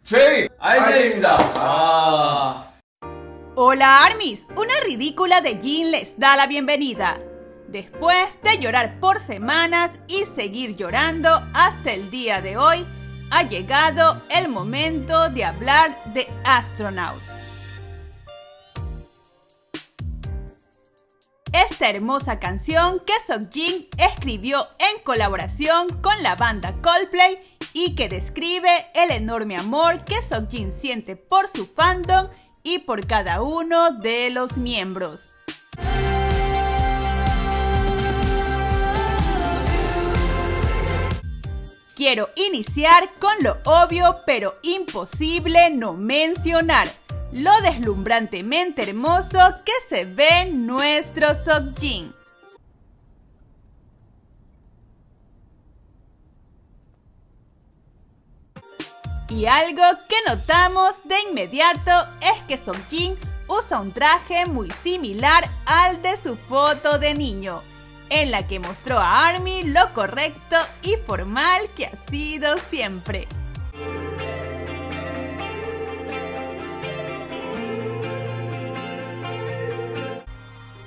RJ입니다. Hola ARMYs, una ridícula de Jin les da la bienvenida. Después de llorar por semanas y seguir llorando hasta el día de hoy, ha llegado el momento de hablar de Astronaut. Esta hermosa canción que Seokjin escribió en colaboración con la banda Coldplay y que describe el enorme amor que Seokjin siente por su fandom y por cada uno de los miembros. Quiero iniciar con lo obvio pero imposible no mencionar, lo deslumbrantemente hermoso que se ve nuestro Seokjin. Y algo que notamos de inmediato es que Seokjin usa un traje muy similar al de su foto de niño, en la que mostró a ARMY lo correcto y formal que ha sido siempre.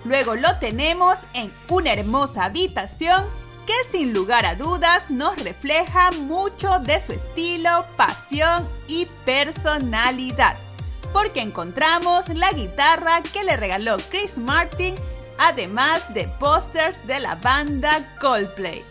Luego lo tenemos en una hermosa habitación que sin lugar a dudas nos refleja mucho de su estilo, pasión y personalidad, porque encontramos la guitarra que le regaló Chris Martin, además de pósters de la banda Coldplay.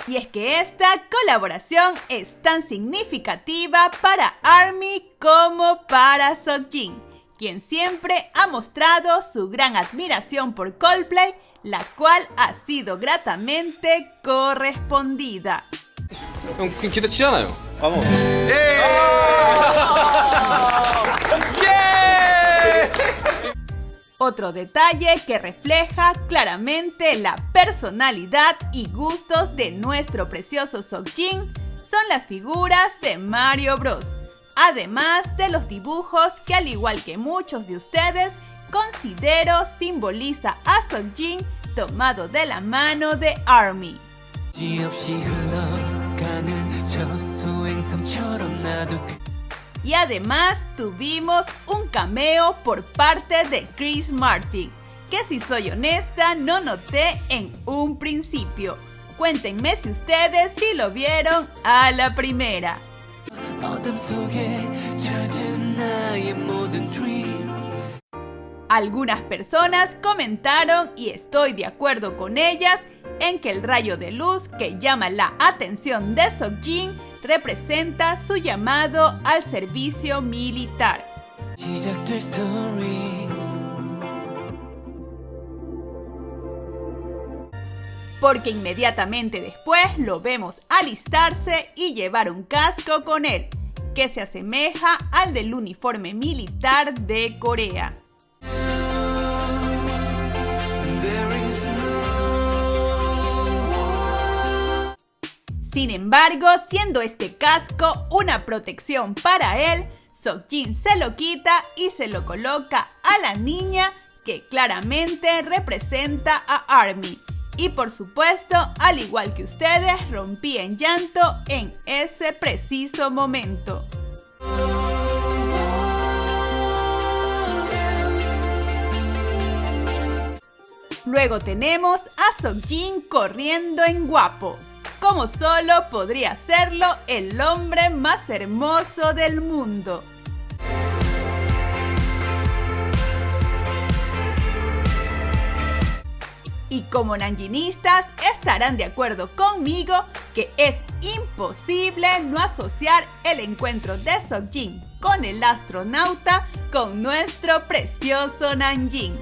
Y es que esta colaboración es tan significativa para ARMY como para Seokjin, quien siempre ha mostrado su gran admiración por Coldplay, la cual ha sido gratamente correspondida. 형 기대치잖아요. Vamos. Otro detalle que refleja claramente la personalidad y gustos de nuestro precioso Seokjin son las figuras de Mario Bros, además de los dibujos que, al igual que muchos de ustedes, considero simboliza a Seokjin tomado de la mano de ARMY. Y además tuvimos un cameo por parte de Chris Martin, que si soy honesta no noté en un principio. Cuéntenme si ustedes sí lo vieron a la primera. Algunas personas comentaron, y estoy de acuerdo con ellas, en que el rayo de luz que llama la atención de Seokjin representa su llamado al servicio militar. Porque inmediatamente después lo vemos alistarse y llevar un casco con él, que se asemeja al del uniforme militar de Corea. Sin embargo, siendo este casco una protección para él, Seokjin se lo quita y se lo coloca a la niña, que claramente representa a ARMY. Y por supuesto, al igual que ustedes, rompí en llanto en ese preciso momento. Luego tenemos a Seokjin corriendo en guapo, como solo podría hacerlo el hombre más hermoso del mundo. Y como nanjinistas estarán de acuerdo conmigo que es imposible no asociar el encuentro de Seokjin con el astronauta con nuestro precioso Nanjing.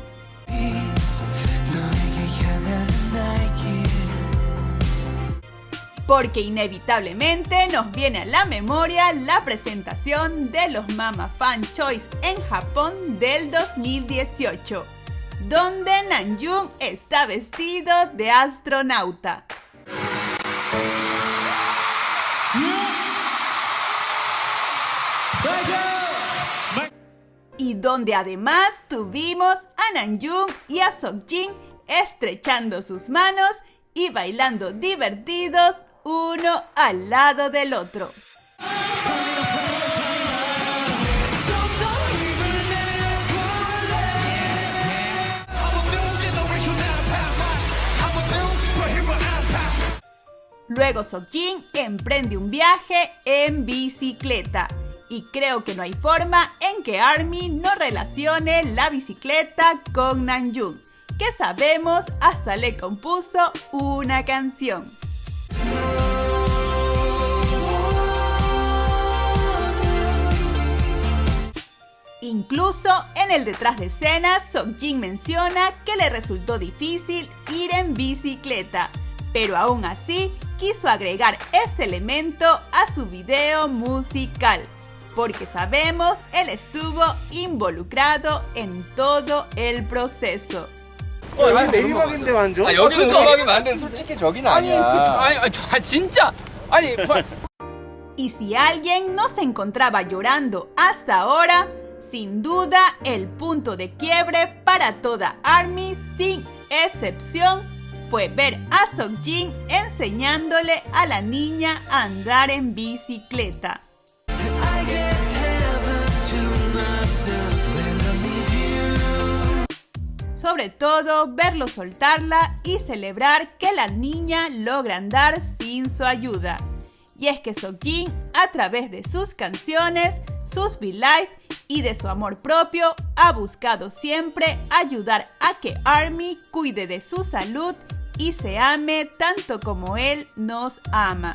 Porque inevitablemente nos viene a la memoria la presentación de los Mama Fan Choice en Japón del 2018, donde Namjoon está vestido de astronauta. Y donde además tuvimos a Namjoon y a Seokjin estrechando sus manos y bailando divertidos uno al lado del otro. Luego Seokjin emprende un viaje en bicicleta y creo que no hay forma en que ARMY no relacione la bicicleta con Namjoon, que sabemos hasta le compuso una canción. Incluso en el detrás de escenas, Seokjin menciona que le resultó difícil ir en bicicleta, pero aún así quiso agregar este elemento a su video musical, porque sabemos él estuvo involucrado en todo el proceso. 왜 내리막인데 완전? 여기 내리막이면 안 돼. 솔직히 저긴 아니야. 진짜. 아니. Y si alguien no se encontraba llorando hasta ahora, sin duda el punto de quiebre para toda ARMY sin excepción fue ver a Seokjin enseñándole a la niña a andar en bicicleta. Sobre todo verlo soltarla y celebrar que la niña logra andar sin su ayuda. Y es que Seokjin, a través de sus canciones, sus V-Live y de su amor propio, ha buscado siempre ayudar a que ARMY cuide de su salud y se ame tanto como él nos ama.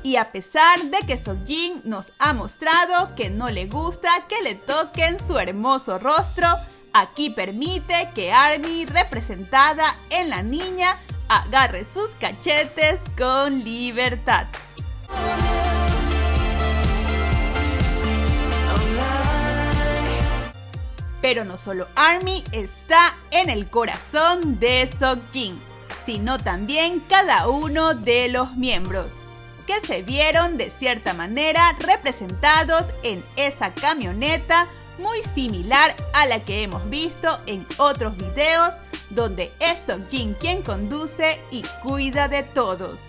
Y a pesar de que Seokjin nos ha mostrado que no le gusta que le toquen su hermoso rostro, aquí permite que ARMY, representada en la niña, agarre sus cachetes con libertad. Pero no solo ARMY está en el corazón de Seokjin, sino también cada uno de los miembros, que se vieron de cierta manera representados en esa camioneta muy similar a la que hemos visto en otros videos, donde es Seokjin quien conduce y cuida de todos.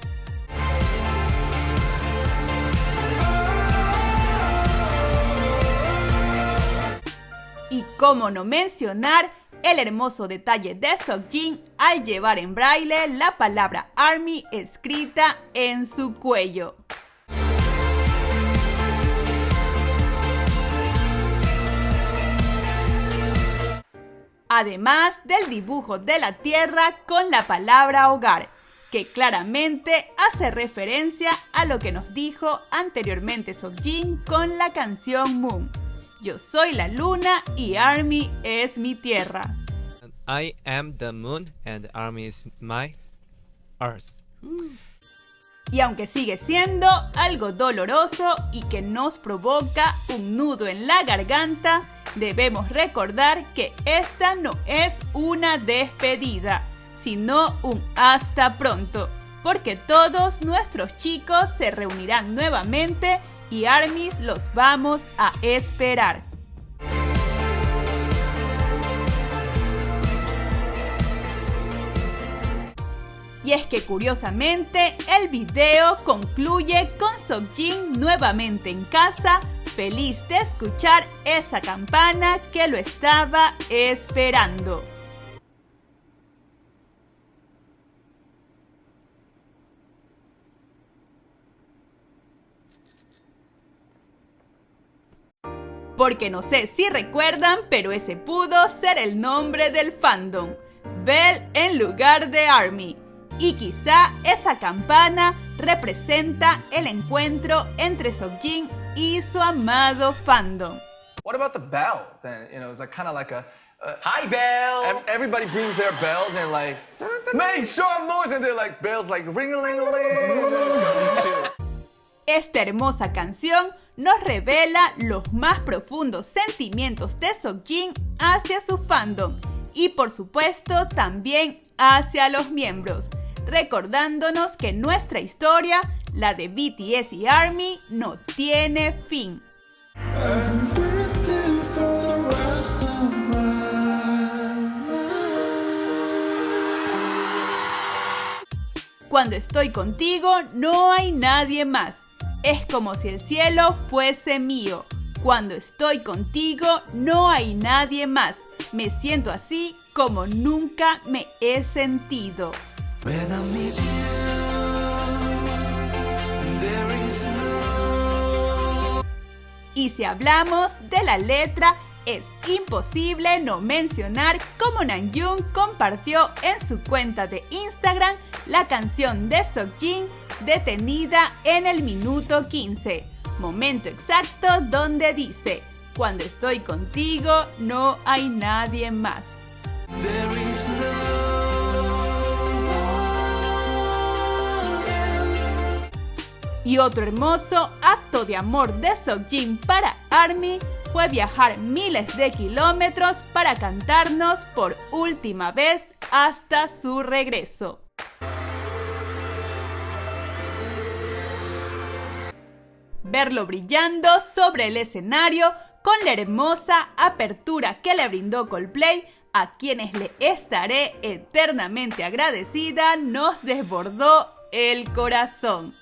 Y cómo no mencionar el hermoso detalle de Seokjin al llevar en braille la palabra ARMY escrita en su cuello. Además del dibujo de la tierra con la palabra hogar, que claramente hace referencia a lo que nos dijo anteriormente Seokjin con la canción Moon. Yo soy la luna y ARMY es mi tierra. I am the moon and ARMY is my earth. Y aunque sigue siendo algo doloroso y que nos provoca un nudo en la garganta, debemos recordar que esta no es una despedida, sino un hasta pronto, porque todos nuestros chicos se reunirán nuevamente y ARMYs los vamos a esperar. Y es que curiosamente el video concluye con Seokjin nuevamente en casa, feliz de escuchar esa campana que lo estaba esperando. Porque no sé si recuerdan, pero ese pudo ser el nombre del fandom, Bell en lugar de ARMY. Y quizá esa campana representa el encuentro entre Seokjin y su amado fandom. What about the bell then? You know, it's like kind of like a Hi, Belle. everybody brings their bells and like make some noise and they're like bells like ring-a-ling-a-ling. Esta hermosa canción nos revela los más profundos sentimientos de Seokjin hacia su fandom y por supuesto también hacia los miembros, recordándonos que nuestra historia La de BTS y ARMY no tiene fin. Cuando estoy contigo no hay nadie más. Es como si el cielo fuese mío. Cuando estoy contigo no hay nadie más. Me siento así como nunca me he sentido. Y si hablamos de la letra, es imposible no mencionar cómo Namjoon compartió en su cuenta de Instagram la canción de Seokjin detenida en el minuto 15, momento exacto donde dice: cuando estoy contigo no hay nadie más. Y otro hermoso acto de amor de Seokjin para ARMY fue viajar miles de kilómetros para cantarnos por última vez hasta su regreso. Verlo brillando sobre el escenario con la hermosa apertura que le brindó Coldplay, a quienes le estaré eternamente agradecida, nos desbordó el corazón.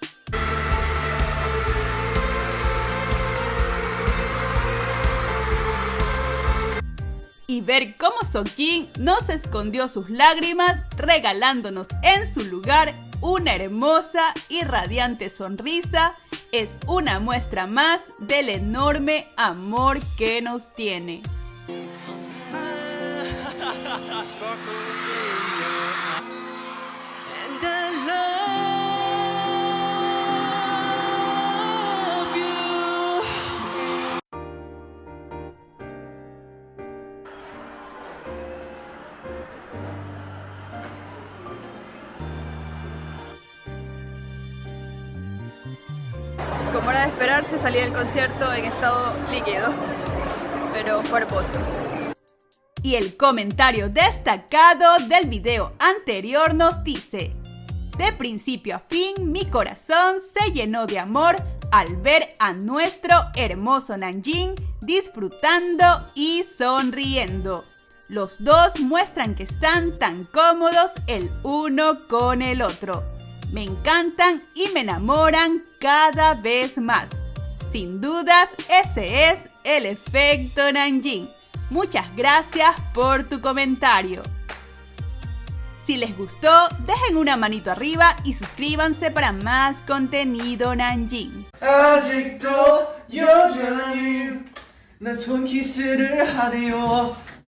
Y ver cómo Seokjin nos escondió sus lágrimas, regalándonos en su lugar una hermosa y radiante sonrisa, es una muestra más del enorme amor que nos tiene. Como era de esperarse, salí del concierto en estado líquido, pero fue hermoso. Y el comentario destacado del video anterior nos dice: de principio a fin mi corazón se llenó de amor al ver a nuestro hermoso Namjoon disfrutando y sonriendo. Los dos muestran que están tan cómodos el uno con el otro. Me encantan y me enamoran cada vez más. Sin dudas, ese es el efecto Namjoon. Muchas gracias por tu comentario. Si les gustó, dejen una manito arriba y suscríbanse para más contenido Namjoon. 아직도 여전히 난 손키스를 하네요.